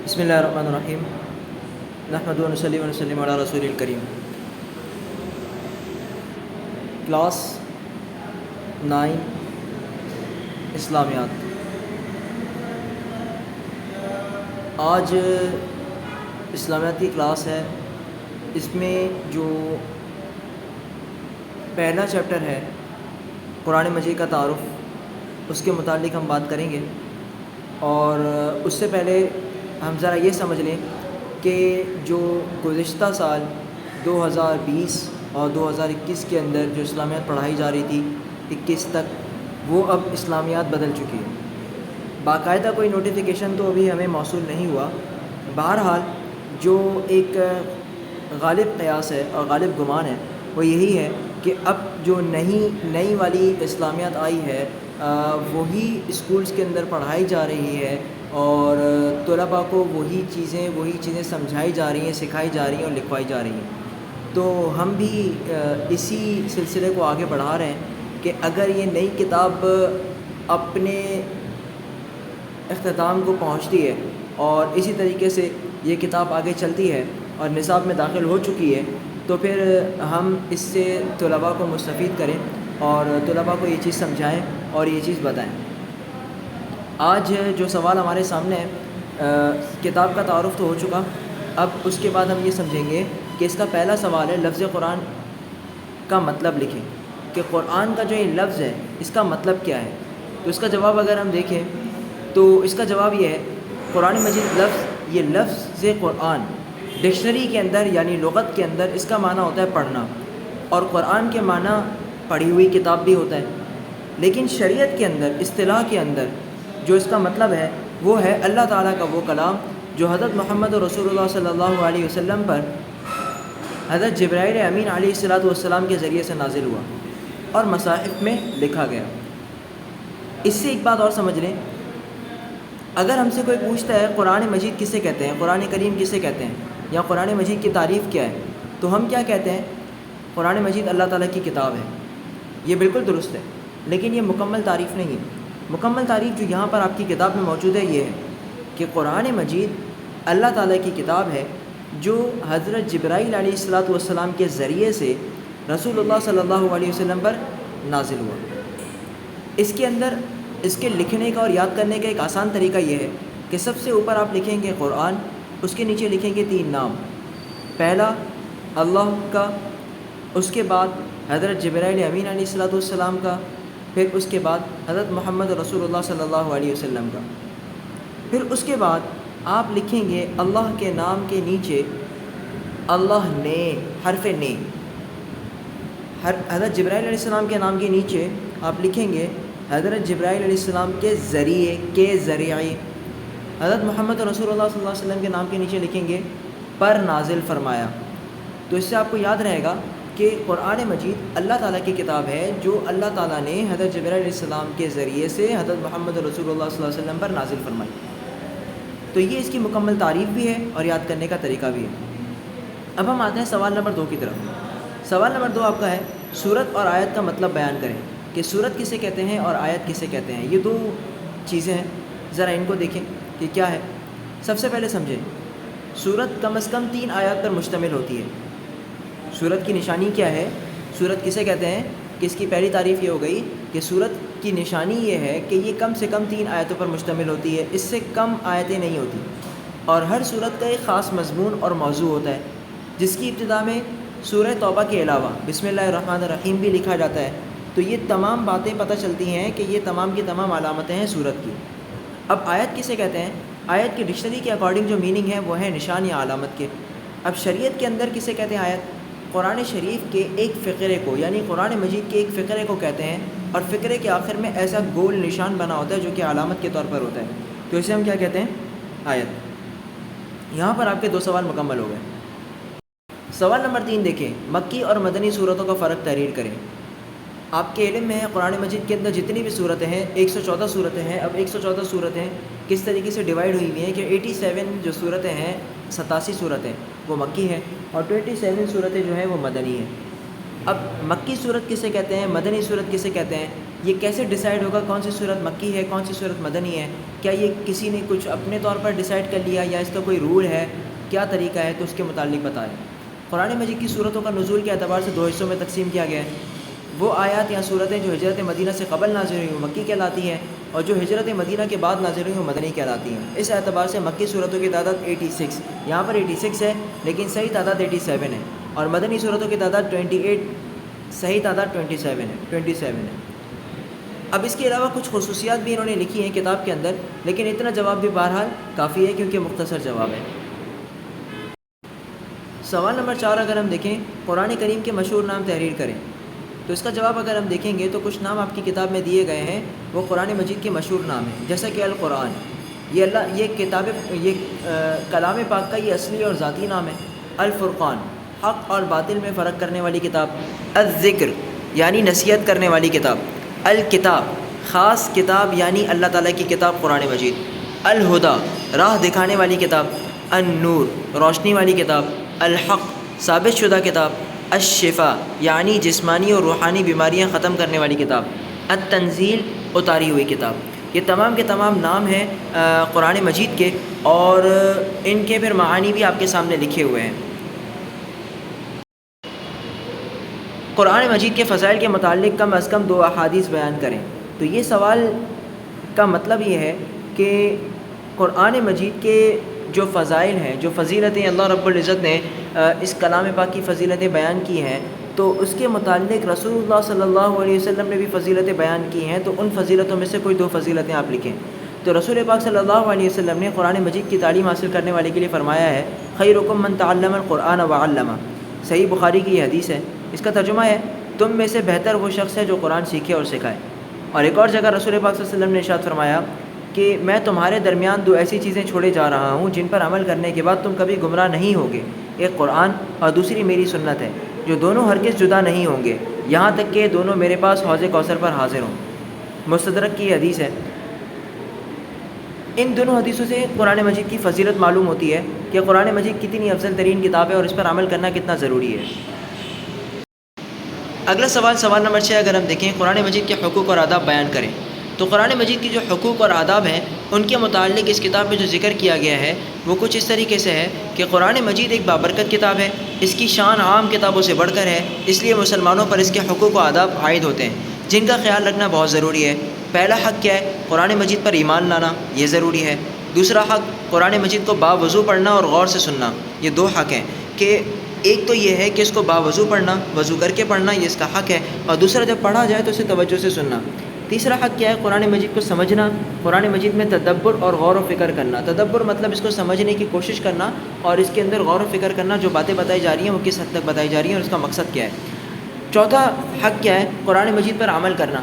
بسم اللہ الرحمن الرحیم نحمد و نصلی و نسلم علی رسول الکریم. کلاس 9 اسلامیات. آج اسلامیات کی کلاس ہے. اس میں جو پہلا چیپٹر ہے قرآن مجید کا تعارف، اس کے متعلق ہم بات کریں گے. اور اس سے پہلے ہم ذرا یہ سمجھ لیں کہ جو گزشتہ سال 2020 اور 2021 کے اندر جو اسلامیات پڑھائی جا رہی تھی 21 تک، وہ اب اسلامیات بدل چکی ہے. باقاعدہ کوئی نوٹیفیکیشن تو ابھی ہمیں موصول نہیں ہوا. بہرحال جو ایک غالب قیاس ہے اور غالب گمان ہے وہ یہی ہے کہ اب جو نئی والی اسلامیات آئی ہے وہی اسکولز کے اندر پڑھائی جا رہی ہے اور طلباء کو وہی چیزیں سمجھائی جا رہی ہیں، سکھائی جا رہی ہیں اور لکھوائی جا رہی ہیں. تو ہم بھی اسی سلسلے کو آگے بڑھا رہے ہیں کہ اگر یہ نئی کتاب اپنے اختتام کو پہنچتی ہے اور اسی طریقے سے یہ کتاب آگے چلتی ہے اور نصاب میں داخل ہو چکی ہے تو پھر ہم اس سے طلباء کو مستفید کریں اور طلباء کو یہ چیز سمجھائیں اور یہ چیز بتائیں. آج جو سوال ہمارے سامنے ہے، کتاب کا تعارف تو ہو چکا. اب اس کے بعد ہم یہ سمجھیں گے کہ اس کا پہلا سوال ہے لفظ قرآن کا مطلب لکھیں، کہ قرآن کا جو یہ لفظ ہے اس کا مطلب کیا ہے. تو اس کا جواب اگر ہم دیکھیں تو اس کا جواب یہ ہے، قرآن مجید یہ لفظ قرآن ڈکشنری کے اندر یعنی لغت کے اندر اس کا معنی ہوتا ہے پڑھنا، اور قرآن کے معنی پڑھی ہوئی کتاب بھی ہوتا ہے. لیکن شریعت کے اندر، اصطلاح کے اندر جو اس کا مطلب ہے وہ ہے اللہ تعالیٰ کا وہ کلام جو حضرت محمد رسول اللہ صلی اللہ علیہ وسلم پر حضرت جبرائیل امین علیہ السلام کے ذریعے سے نازل ہوا اور مصاحف میں لکھا گیا. اس سے ایک بات اور سمجھ لیں، اگر ہم سے کوئی پوچھتا ہے قرآن مجید کسے کہتے ہیں، قرآن کریم کسے کہتے ہیں، یا قرآن مجید کی تعریف کیا ہے، تو ہم کیا کہتے ہیں؟ قرآن مجید اللہ تعالیٰ کی کتاب ہے. یہ بالکل درست ہے، لیکن یہ مکمل تعریف نہیں ہے. مکمل تعریف جو یہاں پر آپ کی کتاب میں موجود ہے یہ ہے کہ قرآن مجید اللہ تعالیٰ کی کتاب ہے جو حضرت جبرائیل علیہ السلام کے ذریعے سے رسول اللہ صلی اللہ علیہ وسلم پر نازل ہوا. اس کے اندر اس کے لکھنے کا اور یاد کرنے کا ایک آسان طریقہ یہ ہے کہ سب سے اوپر آپ لکھیں گے قرآن، اس کے نیچے لکھیں گے 3 نام. پہلا اللہ کا، اس کے بعد حضرت جبرائیل امین علیہ السلام کا، پھر اس کے بعد حضرت محمد رسول اللہ صلی اللہ علیہ وسلم کا. پھر اس کے بعد آپ لکھیں گے اللہ کے نام کے نیچے اللہ نے، حرف نے. حضرت جبرائیل علیہ السلام کے نام کے نیچے آپ لکھیں گے حضرت جبرائیل علیہ السلام کے ذریعے. حضرت محمد رسول اللہ صلی اللہ علیہ وسلم کے نام کے نیچے لکھیں گے پر نازل فرمایا. تو اس سے آپ کو یاد رہے گا کہ قرآن مجید اللہ تعالیٰ کی کتاب ہے جو اللہ تعالیٰ نے حضرت جبرائیل علیہ السلام کے ذریعے سے حضرت محمد رسول اللہ صلی اللہ علیہ وسلم پر نازل فرمائی. تو یہ اس کی مکمل تعریف بھی ہے اور یاد کرنے کا طریقہ بھی ہے. اب ہم آتے ہیں سوال نمبر 2 کی طرف. سوال نمبر 2 آپ کا ہے سورت اور آیت کا مطلب بیان کریں، کہ سورت کسے کہتے ہیں اور آیت کسے کہتے ہیں. یہ 2 چیزیں ہیں، ذرا ان کو دیکھیں کہ کیا ہے. سب سے پہلے سمجھیں، سورت کم از کم 3 آیات پر مشتمل ہوتی ہے. سورت کی نشانی کیا ہے؟ سورت کسے کہتے ہیں کہ اس کی پہلی تعریف یہ ہو گئی کہ سورت کی نشانی یہ ہے کہ یہ کم سے کم 3 آیتوں پر مشتمل ہوتی ہے، اس سے کم آیتیں نہیں ہوتی. اور ہر سورت کا ایک خاص مضمون اور موضوع ہوتا ہے، جس کی ابتدا میں سورہ توبہ کے علاوہ بسم اللہ الرحمن الرحیم بھی لکھا جاتا ہے. تو یہ تمام باتیں پتہ چلتی ہیں کہ یہ تمام کی تمام علامتیں ہیں سورت کی. اب آیت کسے کہتے ہیں؟ آیت کی ڈکشنری کے اکارڈنگ جو میننگ ہے وہ ہے نشان یا علامت کے. اب شریعت کے اندر کسے کہتے ہیں آیت؟ قرآن شریف کے ایک فقرے کو، یعنی قرآن مجید کے ایک فقرے کو کہتے ہیں، اور فقرے کے آخر میں ایسا گول نشان بنا ہوتا ہے جو کہ علامت کے طور پر ہوتا ہے. تو اسے ہم کیا کہتے ہیں؟ آیت. یہاں پر آپ کے 2 سوال مکمل ہو گئے. سوال نمبر 3 دیکھیں، مکی اور مدنی صورتوں کا فرق تحریر کریں. آپ کے علم میں ہے قرآن مجید کے اندر جتنی بھی صورتیں ہیں 114 صورتیں ہیں. اب 114 صورتیں کس طریقے سے ڈیوائیڈ ہوئی ہوئی ہیں کہ 87 جو صورتیں ہیں، 87 صورتیں وہ مکی ہیں اور 27 صورتیں جو ہیں وہ مدنی ہیں. اب مکی صورت کسے کہتے ہیں، مدنی صورت کسے کہتے ہیں، یہ کیسے ڈیسائیڈ ہوگا کون سی صورت مکی ہے کون سی صورت مدنی ہے؟ کیا یہ کسی نے کچھ اپنے طور پر ڈیسائیڈ کر لیا یا اس کا کوئی رول ہے، کیا طریقہ ہے؟ تو اس کے متعلق بتائیں۔ قرآن مجید کی صورتوں کا نزول کے اعتبار سے 2 حصوں میں تقسیم کیا گیا ہے۔ وہ آیات یا صورتیں جو ہجرت مدینہ سے قبل نازل ہوئی وہ مکی کہلاتی ہیں، اور جو ہجرت مدینہ کے بعد نازل ہوئی وہ مدنی کہلاتی ہیں۔ اس اعتبار سے مکی صورتوں کی تعداد 86، یہاں پر 86 ہے لیکن صحیح تعداد 87 ہے، اور مدنی صورتوں کی تعداد 28، صحیح تعداد 27 ہے۔ اب اس کے علاوہ کچھ خصوصیات بھی انہوں نے لکھی ہیں کتاب کے اندر، لیکن اتنا جواب بھی بہرحال کافی ہے کیونکہ مختصر جواب ہے۔ سوال نمبر 4 اگر ہم دیکھیں، قرآن کریم کے مشہور نام تحریر کریں، تو اس کا جواب اگر ہم دیکھیں گے تو کچھ نام آپ کی کتاب میں دیے گئے ہیں، وہ قرآن مجید کے مشہور نام ہیں، جیسا کہ القرآن، یہ کلام پاک کا یہ اصلی اور ذاتی نام ہے۔ الفرقان، حق اور باطل میں فرق کرنے والی کتاب۔ الذکر، یعنی نصیحت کرنے والی کتاب۔ الکتاب، خاص کتاب یعنی اللہ تعالیٰ کی کتاب قرآن مجید۔ الہدیٰ، راہ دکھانے والی کتاب۔ النور، روشنی والی کتاب۔ الحق، ثابت شدہ کتاب۔ الشفا، یعنی جسمانی اور روحانی بیماریاں ختم کرنے والی کتاب۔ التنزیل، اتاری ہوئی کتاب۔ یہ تمام کے تمام نام ہیں قرآن مجید کے، اور ان کے پھر معانی بھی آپ کے سامنے لکھے ہوئے ہیں۔ قرآن مجید کے فضائل کے متعلق کم از کم 2 احادیث بیان کریں۔ تو یہ سوال کا مطلب یہ ہے کہ قرآن مجید کے جو فضائل ہیں، جو فضیلتیں اللہ رب العزت نے اس کلام پاک کی فضیلتیں بیان کی ہیں، تو اس کے متعلق رسول اللہ صلی اللہ علیہ وسلم نے بھی فضیلتیں بیان کی ہیں، تو ان فضیلتوں میں سے کوئی 2 فضیلتیں آپ لکھیں۔ تو رسول پاک صلی اللہ علیہ وسلم نے قرآن مجید کی تعلیم حاصل کرنے والے کے لیے فرمایا ہے، خیرکم من تعلم القرآن وعلمہ۔ صحیح بخاری کی یہ حدیث ہے، اس کا ترجمہ ہے تم میں سے بہتر وہ شخص ہے جو قرآن سیکھے اور سکھائے۔ اور ایک اور جگہ رسول پاک صلی اللہ علیہ وسلم نے ارشاد فرمایا کہ میں تمہارے درمیان 2 ایسی چیزیں چھوڑے جا رہا ہوں جن پر عمل کرنے کے بعد تم کبھی گمراہ نہیں ہوگے، ایک قرآن اور دوسری میری سنت ہے، جو دونوں ہرگز جدا نہیں ہوں گے یہاں تک کہ دونوں میرے پاس حوض کوثر پر حاضر ہوں۔ مستدرک کی حدیث ہے۔ ان دونوں حدیثوں سے قرآن مجید کی فضیلت معلوم ہوتی ہے کہ قرآن مجید کتنی افضل ترین کتاب ہے اور اس پر عمل کرنا کتنا ضروری ہے۔ اگلا سوال نمبر 6 اگر ہم دیکھیں، قرآن مجید کے حقوق اور آداب بیان کریں۔ تو قرآن مجید کی جو حقوق اور آداب ہیں ان کے متعلق اس کتاب میں جو ذکر کیا گیا ہے وہ کچھ اس طریقے سے ہے کہ قرآن مجید ایک بابرکت کتاب ہے، اس کی شان عام کتابوں سے بڑھ کر ہے، اس لیے مسلمانوں پر اس کے حقوق و آداب عائد ہوتے ہیں جن کا خیال رکھنا بہت ضروری ہے۔ پہلا حق کیا ہے؟ قرآن مجید پر ایمان لانا، یہ ضروری ہے۔ دوسرا حق، قرآن مجید کو باوضو پڑھنا اور غور سے سننا، یہ 2 حق ہیں کہ ایک تو یہ ہے کہ اس کو باوضو پڑھنا، وضو کر کے پڑھنا، یہ اس کا حق ہے، اور دوسرا جب پڑھا جائے تو اسے توجہ سے سننا۔ تیسرا حق کیا ہے؟ قرآن مجید کو سمجھنا، قرآن مجید میں تدبر اور غور و فکر کرنا۔ تدبر مطلب اس کو سمجھنے کی کوشش کرنا، اور اس کے اندر غور و فکر کرنا، جو باتیں بتائی جا رہی ہیں وہ کس حد تک بتائی جا رہی ہیں اور اس کا مقصد کیا ہے۔ چوتھا حق کیا ہے؟ قرآن مجید پر عمل کرنا،